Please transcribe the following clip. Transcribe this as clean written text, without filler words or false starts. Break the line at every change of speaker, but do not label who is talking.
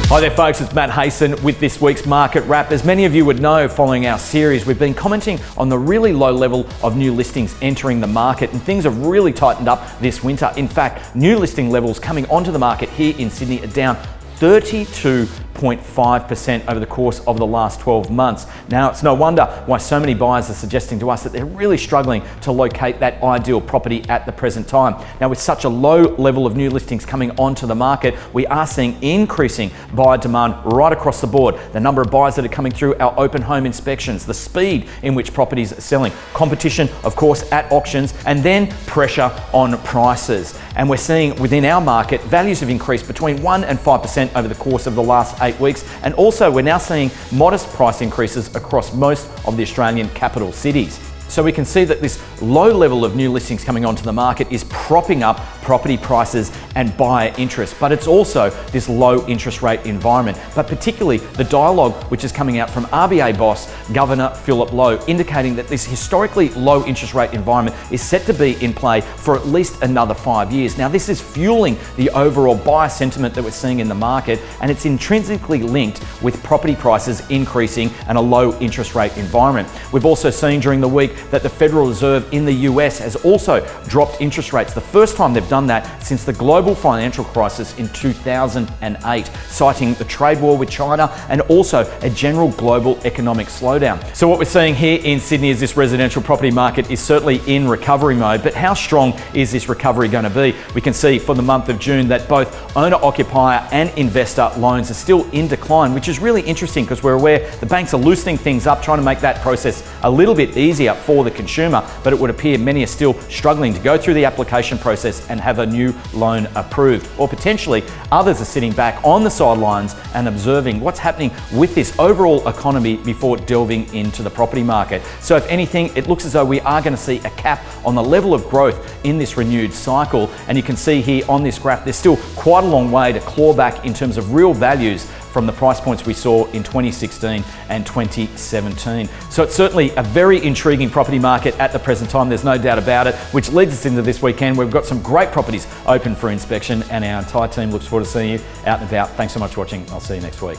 Hi there folks, it's Matt Hayson with this week's Market Wrap. As many of you would know, following our series, we've been commenting on the really low level of new listings entering the market, and things have really tightened up this winter. In fact, new listing levels coming onto the market here in Sydney are down 32.5% over the course of the last 12 months. Now, it's no wonder why so many buyers are suggesting to us that they're really struggling to locate that ideal property at the present time. Now, with such a low level of new listings coming onto the market, we are seeing increasing buyer demand right across the board. The number of buyers that are coming through our open home inspections, the speed in which properties are selling, competition, of course, at auctions, and then pressure on prices. And we're seeing within our market, values have increased between 1% and 5% over the course of the last 8 weeks. And also we're now seeing modest price increases across most of the Australian capital cities. So we can see that this low level of new listings coming onto the market is propping up property prices and buyer interest, but it's also this low interest rate environment, but particularly the dialogue which is coming out from RBA boss Governor Philip Lowe, indicating that this historically low interest rate environment is set to be in play for at least another 5 years. Now, this is fueling the overall buyer sentiment that we're seeing in the market, and it's intrinsically linked with property prices increasing and a low interest rate environment. We've also seen during the week that the Federal Reserve in the US has also dropped interest rates, the first time they've done that since the global financial crisis in 2008, citing the trade war with China and also a general global economic slowdown. So what we're seeing here in Sydney is this residential property market is certainly in recovery mode, but how strong is this recovery going to be? We can see for the month of June that both owner-occupier and investor loans are still in decline, which is really interesting because we're aware the banks are loosening things up, trying to make that process a little bit easier for the consumer, but it would appear many are still struggling to go through the application process and have a new loan approved, or potentially others are sitting back on the sidelines and observing what's happening with this overall economy before delving into the property market. So if anything, it looks as though we are going to see a cap on the level of growth in this renewed cycle, and you can see here on this graph there's still quite a long way to claw back in terms of real values from the price points we saw in 2016 and 2017. So it's certainly a very intriguing property market at the present time, there's no doubt about it, which leads us into this weekend. We've got some great properties open for inspection, and our entire team looks forward to seeing you out and about. Thanks so much for watching. I'll see you next week.